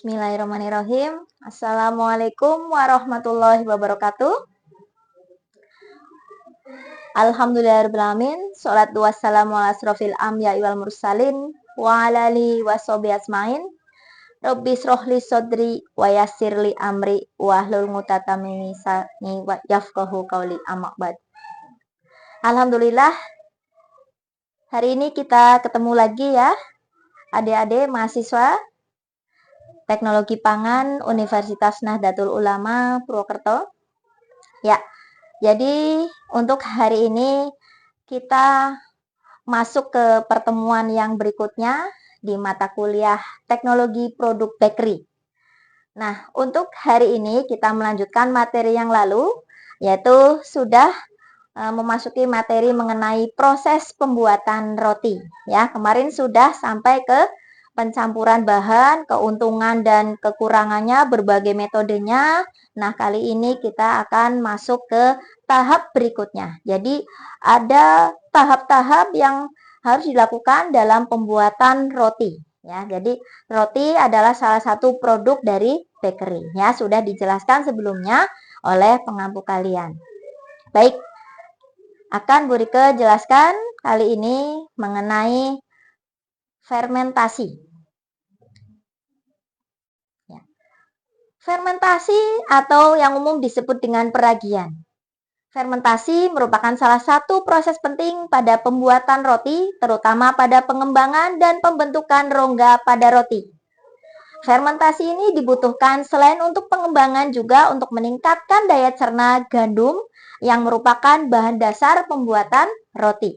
Bismillahirrahmanirrahim. Assalamualaikum warahmatullahi wabarakatuh. Alhamdulillahirrahmanirrahim. Salatu wassalamu ala asrofil amya wal mursalin wa ala alihi washabihi asmain. Rabbi srohli sodri wa yassirli amri wa hlul 'uqdatam min lisani yafqahu qawli amma ba'd. Alhamdulillah, hari ini kita ketemu lagi ya, adik-adik mahasiswa Teknologi Pangan Universitas Nahdlatul Ulama Purwokerto. Ya, jadi untuk hari ini kita masuk ke pertemuan yang berikutnya di mata kuliah Teknologi Produk Bakery. Nah, untuk hari ini kita melanjutkan materi yang lalu, yaitu sudah memasuki materi mengenai proses pembuatan roti. Ya, kemarin sudah sampai ke pencampuran bahan, keuntungan dan kekurangannya, berbagai metodenya. Nah, kali ini kita akan masuk ke tahap berikutnya. Jadi, ada tahap-tahap yang harus dilakukan dalam pembuatan roti. Ya, jadi roti adalah salah satu produk dari bakery. Ya, sudah dijelaskan sebelumnya oleh pengampu kalian. Baik, akan Bu Rike jelaskan kali ini mengenai fermentasi. Ya. Fermentasi atau yang umum disebut dengan peragian. Fermentasi merupakan salah satu proses penting pada pembuatan roti, terutama pada pengembangan dan pembentukan rongga pada roti. Fermentasi ini dibutuhkan selain untuk pengembangan juga untuk meningkatkan daya cerna gandum yang merupakan bahan dasar pembuatan roti.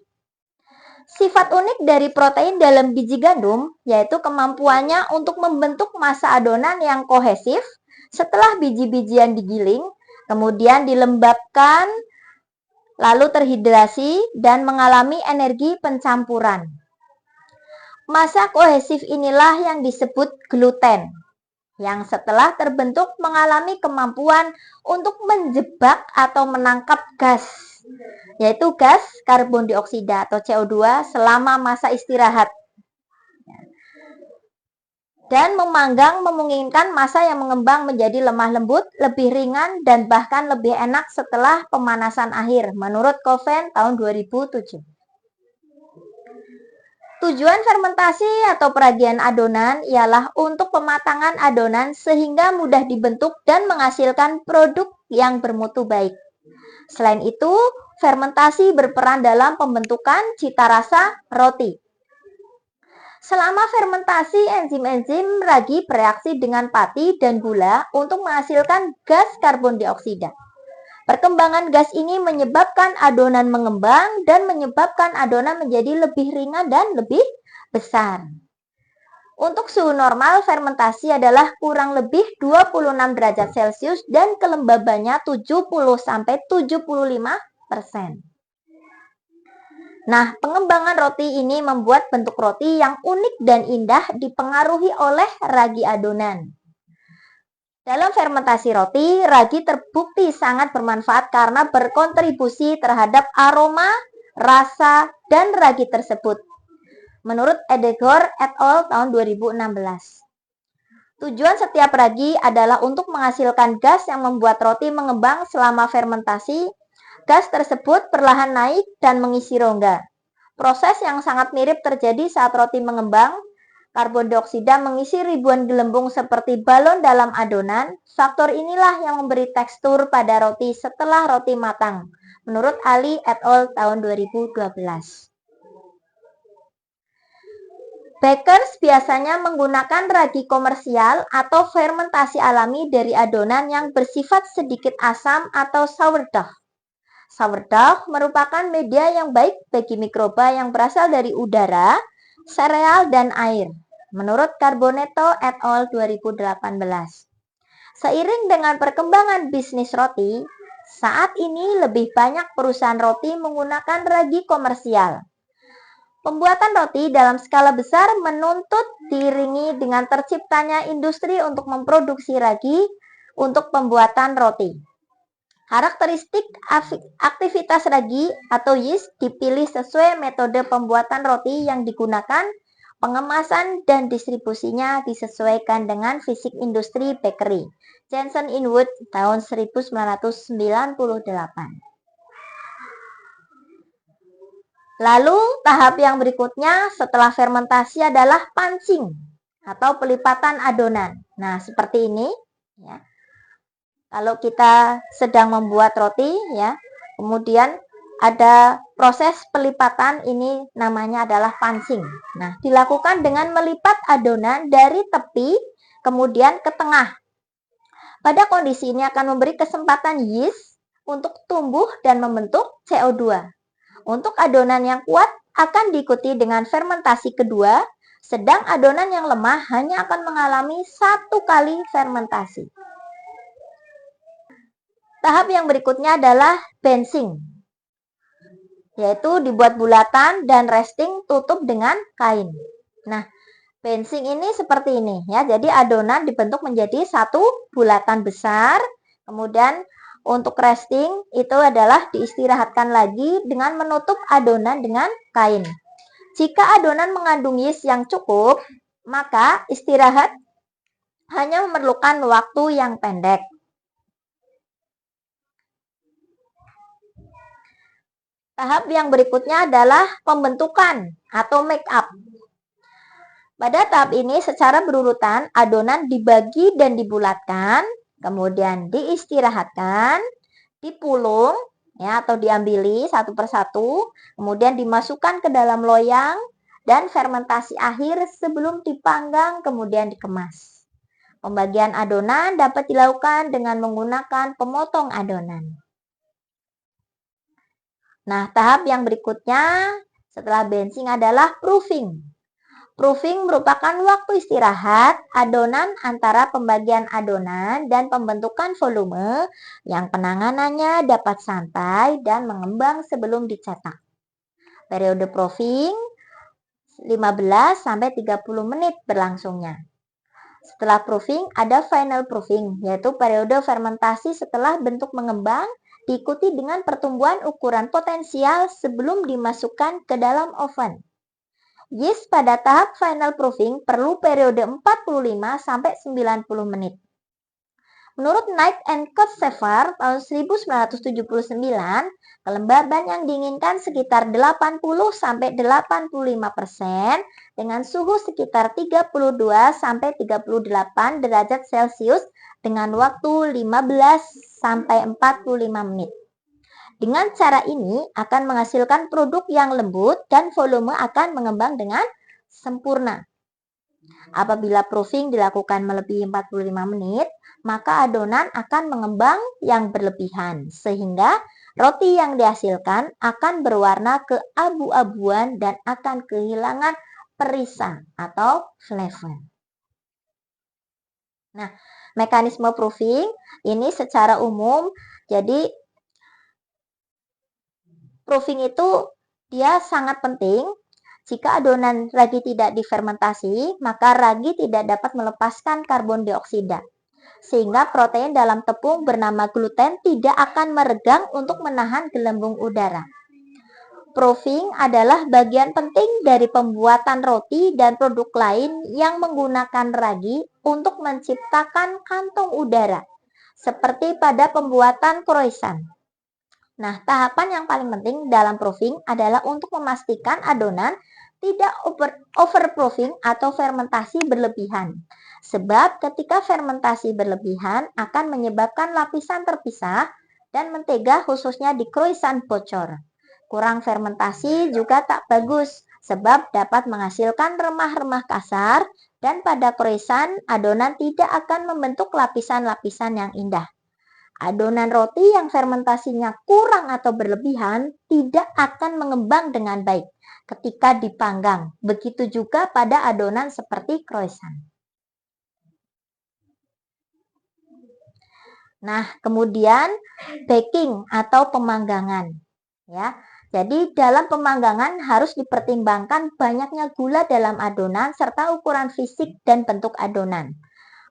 Sifat unik dari protein dalam biji gandum yaitu kemampuannya untuk membentuk massa adonan yang kohesif setelah biji-bijian digiling, kemudian dilembabkan, lalu terhidrasi dan mengalami energi pencampuran. Massa kohesif inilah yang disebut gluten, yang setelah terbentuk mengalami kemampuan untuk menjebak atau menangkap gas, yaitu gas karbon dioksida atau CO2 selama masa istirahat. Dan memanggang memungkinkan massa yang mengembang menjadi lemah lembut, lebih ringan, dan bahkan lebih enak setelah pemanasan akhir, menurut Coven tahun 2007. Tujuan fermentasi atau peragian adonan ialah untuk pematangan adonan sehingga mudah dibentuk dan menghasilkan produk yang bermutu baik. Selain itu, fermentasi berperan dalam pembentukan cita rasa roti. Selama fermentasi, enzim-enzim ragi bereaksi dengan pati dan gula untuk menghasilkan gas karbon dioksida. Perkembangan gas ini menyebabkan adonan mengembang dan menyebabkan adonan menjadi lebih ringan dan lebih besar. Untuk suhu normal, fermentasi adalah kurang lebih 26 derajat Celcius dan kelembabannya 70-75%. Nah, pengembangan roti ini membuat bentuk roti yang unik dan indah dipengaruhi oleh ragi adonan. Dalam fermentasi roti, ragi terbukti sangat bermanfaat karena berkontribusi terhadap aroma, rasa, dan ragi tersebut. Menurut Edegor et al. Tahun 2016. Tujuan setiap ragi adalah untuk menghasilkan gas yang membuat roti mengembang selama fermentasi. Gas tersebut perlahan naik dan mengisi rongga. Proses yang sangat mirip terjadi saat roti mengembang. Karbon dioksida mengisi ribuan gelembung seperti balon dalam adonan. Faktor inilah yang memberi tekstur pada roti setelah roti matang, menurut Ali et al. Tahun 2012. Bakers biasanya menggunakan ragi komersial atau fermentasi alami dari adonan yang bersifat sedikit asam atau sourdough. Sourdough merupakan media yang baik bagi mikroba yang berasal dari udara, sereal, dan air, menurut Carbonetto et al. 2018. Seiring dengan perkembangan bisnis roti, saat ini lebih banyak perusahaan roti menggunakan ragi komersial. Pembuatan roti dalam skala besar menuntut diiringi dengan terciptanya industri untuk memproduksi ragi untuk pembuatan roti. Karakteristik aktivitas ragi atau yeast dipilih sesuai metode pembuatan roti yang digunakan Pengemasan dan distribusinya disesuaikan dengan fisik industri bakery. Jensen Inwood tahun 1998. Lalu tahap yang berikutnya setelah fermentasi adalah pancing atau pelipatan adonan. Nah, seperti ini ya. Kalau kita sedang membuat roti ya, kemudian ada proses pelipatan, ini namanya adalah pancing. Nah, dilakukan dengan melipat adonan dari tepi kemudian ke tengah. Pada kondisi ini akan memberi kesempatan yeast untuk tumbuh dan membentuk CO2. Untuk adonan yang kuat akan diikuti dengan fermentasi kedua, sedang adonan yang lemah hanya akan mengalami 1 kali fermentasi. Tahap yang berikutnya adalah benching, yaitu dibuat bulatan dan resting tutup dengan kain. Nah, benching ini seperti ini ya. Jadi adonan dibentuk menjadi satu bulatan besar. Kemudian untuk resting itu adalah diistirahatkan lagi dengan menutup adonan dengan kain. Jika adonan mengandung yeast yang cukup, maka istirahat hanya memerlukan waktu yang pendek. Tahap yang berikutnya adalah pembentukan atau make up. Pada tahap ini secara berurutan adonan dibagi dan dibulatkan, kemudian diistirahatkan, dipulung ya atau diambili satu persatu, kemudian dimasukkan ke dalam loyang dan fermentasi akhir sebelum dipanggang kemudian dikemas. Pembagian adonan dapat dilakukan dengan menggunakan pemotong adonan. Nah, tahap yang berikutnya setelah benching adalah proofing. Proofing merupakan waktu istirahat adonan antara pembagian adonan dan pembentukan volume yang penanganannya dapat santai dan mengembang sebelum dicetak. Periode proofing 15-30 menit berlangsungnya. Setelah proofing ada final proofing, yaitu periode fermentasi setelah bentuk mengembang diikuti dengan pertumbuhan ukuran potensial sebelum dimasukkan ke dalam oven. Yeast pada tahap final proofing perlu periode 45-90 menit. Menurut Knight and Kotzevar tahun 1979, kelembaban yang diinginkan sekitar 80-85% dengan suhu sekitar 32-38 derajat Celcius dengan waktu 15-45 menit. Dengan cara ini akan menghasilkan produk yang lembut dan volume akan mengembang dengan sempurna. Apabila proofing dilakukan melebihi 45 menit, maka adonan akan mengembang yang berlebihan, sehingga roti yang dihasilkan akan berwarna keabu-abuan dan akan kehilangan perisa atau flavor. Nah, mekanisme proofing ini secara umum, jadi proofing itu dia sangat penting. Jika adonan ragi tidak difermentasi, maka ragi tidak dapat melepaskan karbon dioksida, sehingga protein dalam tepung bernama gluten tidak akan meregang untuk menahan gelembung udara. Proofing adalah bagian penting dari pembuatan roti dan produk lain yang menggunakan ragi untuk menciptakan kantong udara, seperti pada pembuatan croissant. Nah, tahapan yang paling penting dalam proofing adalah untuk memastikan adonan tidak overproofing atau fermentasi berlebihan. Sebab ketika fermentasi berlebihan akan menyebabkan lapisan terpisah dan mentega khususnya di croissant bocor. Kurang fermentasi juga tak bagus sebab dapat menghasilkan remah-remah kasar dan pada croissant adonan tidak akan membentuk lapisan-lapisan yang indah. Adonan roti yang fermentasinya kurang atau berlebihan tidak akan mengembang dengan baik ketika dipanggang. Begitu juga pada adonan seperti croissant. Nah, kemudian baking atau pemanggangan. Ya, jadi dalam pemanggangan harus dipertimbangkan banyaknya gula dalam adonan serta ukuran fisik dan bentuk adonan.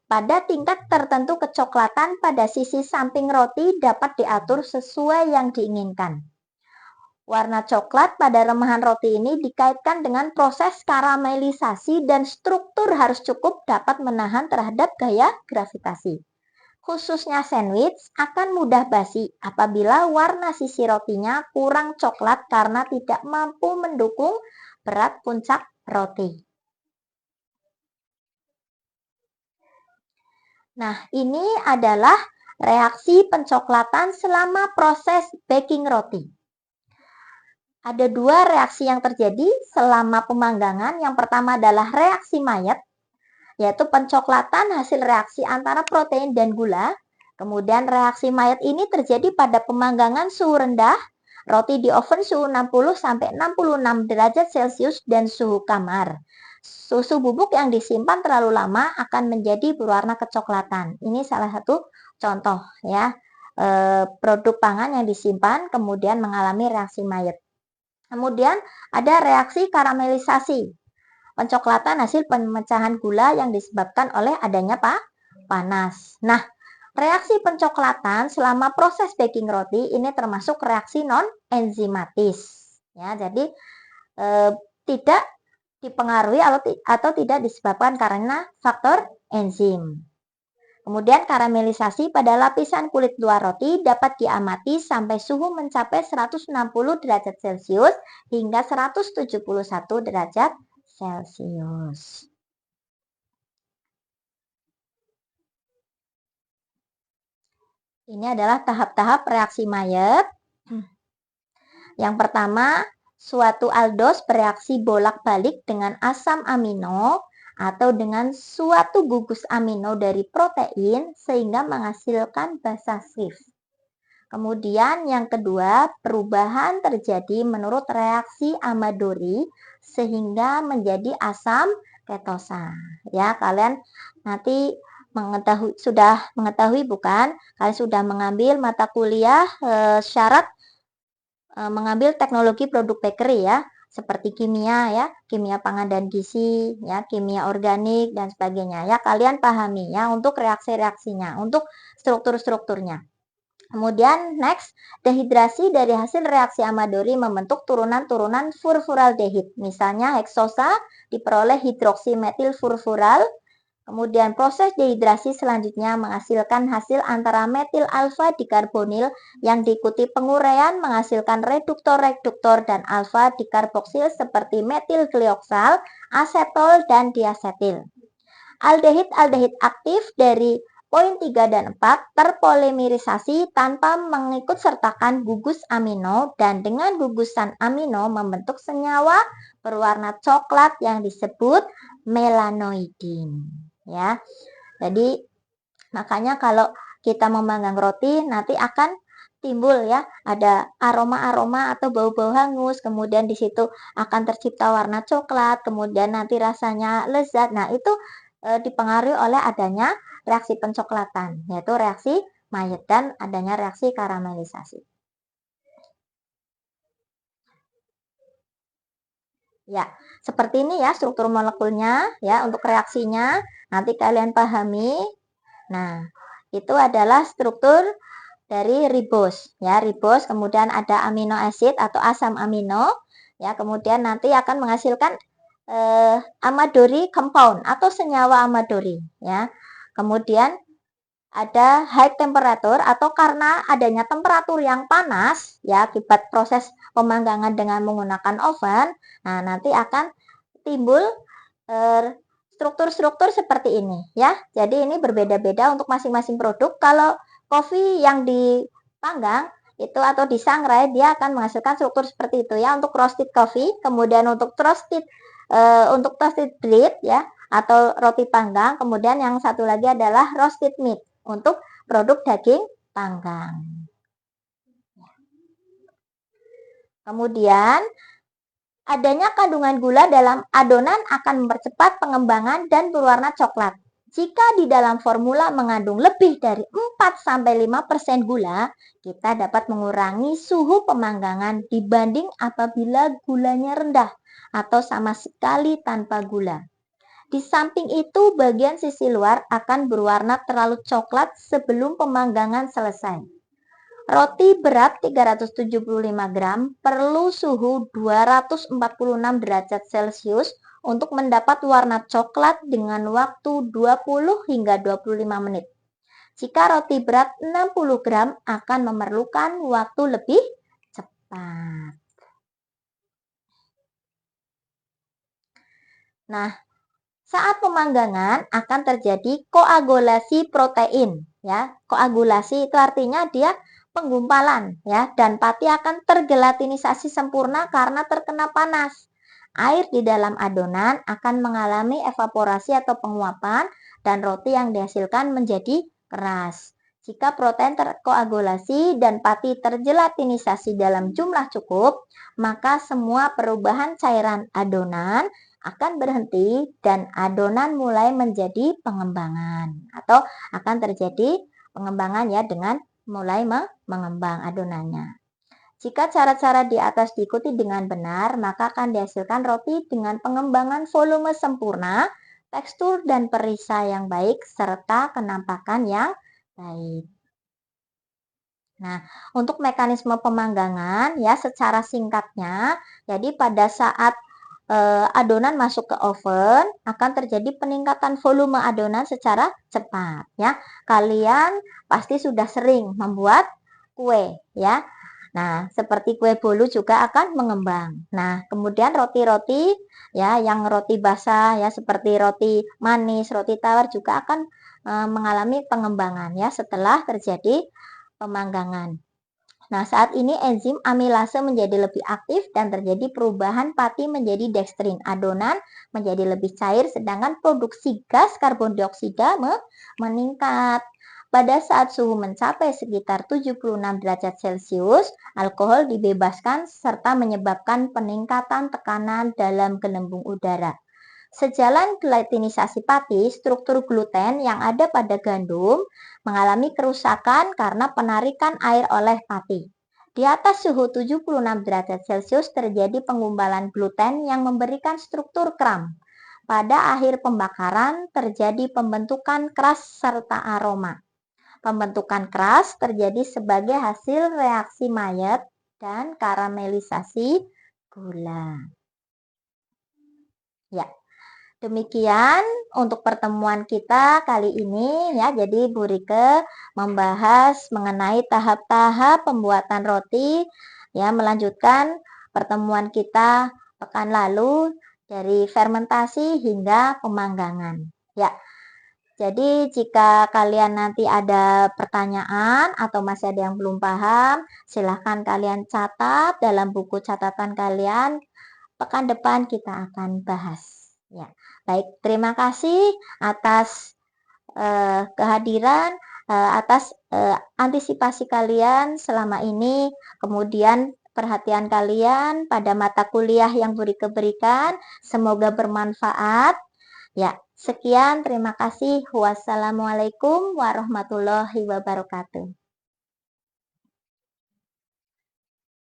Pada tingkat tertentu kecoklatan pada sisi samping roti dapat diatur sesuai yang diinginkan. Warna coklat pada remahan roti ini dikaitkan dengan proses karamelisasi dan struktur harus cukup dapat menahan terhadap gaya gravitasi. Khususnya sandwich akan mudah basi apabila warna sisi rotinya kurang coklat karena tidak mampu mendukung berat puncak roti. Nah, ini adalah reaksi pencoklatan selama proses baking roti. Ada dua reaksi yang terjadi selama pemanggangan. Yang pertama adalah reaksi Maillard, yaitu pencoklatan hasil reaksi antara protein dan gula. Kemudian reaksi Maillard ini terjadi pada pemanggangan suhu rendah, roti di oven suhu 60-66 derajat Celcius dan suhu kamar. Susu bubuk yang disimpan terlalu lama akan menjadi berwarna kecoklatan. Ini salah satu contoh ya, produk pangan yang disimpan kemudian mengalami reaksi Maillard. Kemudian ada reaksi karamelisasi, pencoklatan hasil pemecahan gula yang disebabkan oleh adanya panas. Nah, reaksi pencoklatan selama proses baking roti ini termasuk reaksi non-enzimatis. Ya, jadi tidak dipengaruhi atau tidak disebabkan karena faktor enzim. Kemudian karamelisasi pada lapisan kulit luar roti dapat diamati sampai suhu mencapai 160 derajat Celcius hingga 171 derajat Celcius. Ini adalah tahap-tahap reaksi Maillard. Yang pertama, suatu aldos bereaksi bolak-balik dengan asam amino atau dengan suatu gugus amino dari protein sehingga menghasilkan basa Swift. Kemudian yang kedua, perubahan terjadi menurut reaksi Amadori sehingga menjadi asam ketosa. Ya, kalian nanti sudah mengetahui bukan? Kalian sudah mengambil mata kuliah syarat mengambil teknologi produk bakery ya, seperti kimia ya, kimia pangan dan gizi ya, kimia organik dan sebagainya ya. Kalian pahami ya untuk reaksi-reaksinya, untuk struktur-strukturnya. Kemudian next, dehidrasi dari hasil reaksi Amadori membentuk turunan-turunan furfuraldehid. Misalnya heksosa diperoleh hidroksimetil furfural. Kemudian proses dehidrasi selanjutnya menghasilkan hasil antara metil alfa dikarbonil yang diikuti penguraian menghasilkan reduktor-reduktor dan alfa dikarboksil seperti metil glioksal, asetol, dan diasetil. Aldehid-aldehid aktif dari poin 3 dan 4 terpolimerisasi tanpa mengikut sertakan gugus amino dan dengan gugusan amino membentuk senyawa berwarna coklat yang disebut melanoidin. Ya, jadi makanya kalau kita memanggang roti nanti akan timbul ya, ada aroma-aroma atau bau-bau hangus, kemudian di situ akan tercipta warna coklat, kemudian nanti rasanya lezat. Nah, itu dipengaruhi oleh adanya reaksi pencoklatan, yaitu reaksi Maillard dan adanya reaksi karamelisasi. Ya, seperti ini ya struktur molekulnya ya untuk reaksinya. Nanti kalian pahami. Nah, itu adalah struktur dari ribos ya, ribos kemudian ada amino acid atau asam amino ya, kemudian nanti akan menghasilkan Amadori compound atau senyawa Amadori ya. Kemudian ada high temperature atau karena adanya temperatur yang panas ya akibat proses pemanggangan dengan menggunakan oven. Nah, nanti akan timbul struktur-struktur seperti ini ya. Jadi ini berbeda-beda untuk masing-masing produk. Kalau kopi yang dipanggang itu atau disangrai dia akan menghasilkan struktur seperti itu ya untuk roasted coffee. Kemudian untuk toasted bread ya atau roti panggang. Kemudian yang satu lagi adalah roasted meat untuk produk daging panggang. Kemudian adanya kandungan gula dalam adonan akan mempercepat pengembangan dan berwarna coklat. Jika di dalam formula mengandung lebih dari 4-5% gula, kita dapat mengurangi suhu pemanggangan dibanding apabila gulanya rendah atau sama sekali tanpa gula. Di samping itu, bagian sisi luar akan berwarna terlalu coklat sebelum pemanggangan selesai. Roti berat 375 gram perlu suhu 246 derajat Celcius untuk mendapat warna coklat dengan waktu 20 hingga 25 menit. Jika roti berat 60 gram akan memerlukan waktu lebih cepat. Nah, saat pemanggangan akan terjadi koagulasi protein, ya. Koagulasi itu artinya dia penggumpalan, ya, dan pati akan tergelatinisasi sempurna karena terkena panas. Air di dalam adonan akan mengalami evaporasi atau penguapan dan roti yang dihasilkan menjadi keras. Jika protein terkoagulasi dan pati tergelatinisasi dalam jumlah cukup, maka semua perubahan cairan adonan akan berhenti dan adonan mulai menjadi pengembangan atau akan terjadi pengembangan ya dengan mulai mengembang adonannya. Jika cara-cara di atas diikuti dengan benar, maka akan dihasilkan roti dengan pengembangan volume sempurna, tekstur dan perisa yang baik, serta kenampakan yang baik. Nah, untuk mekanisme pemanggangan ya secara singkatnya, jadi pada saat adonan masuk ke oven akan terjadi peningkatan volume adonan secara cepat ya. Kalian pasti sudah sering membuat kue ya. Nah, seperti kue bolu juga akan mengembang. Nah, kemudian roti-roti ya yang roti basah ya seperti roti manis, roti tawar juga akan mengalami pengembangan ya setelah terjadi pemanggangan. Nah, saat ini enzim amilase menjadi lebih aktif dan terjadi perubahan pati menjadi dekstrin. Adonan menjadi lebih cair sedangkan produksi gas karbon dioksida meningkat. Pada saat suhu mencapai sekitar 76 derajat Celcius, alkohol dibebaskan serta menyebabkan peningkatan tekanan dalam gelembung udara. Sejalan gelatinisasi pati, struktur gluten yang ada pada gandum mengalami kerusakan karena penarikan air oleh pati. Di atas suhu 76 derajat Celcius terjadi penggumpalan gluten yang memberikan struktur kram. Pada akhir pembakaran terjadi pembentukan keras serta aroma. Pembentukan keras terjadi sebagai hasil reaksi Maillard dan karamelisasi gula. Ya. Demikian untuk pertemuan kita kali ini ya. Jadi Bu Rike membahas mengenai tahap-tahap pembuatan roti ya, melanjutkan pertemuan kita pekan lalu dari fermentasi hingga pemanggangan. Ya. Jadi jika kalian nanti ada pertanyaan atau masih ada yang belum paham, silahkan kalian catat dalam buku catatan kalian. Pekan depan kita akan bahas. Ya. Baik, terima kasih atas kehadiran, atas antisipasi kalian selama ini, kemudian perhatian kalian pada mata kuliah yang berikan. Semoga bermanfaat. Ya, sekian, terima kasih. Wassalamualaikum warahmatullahi wabarakatuh.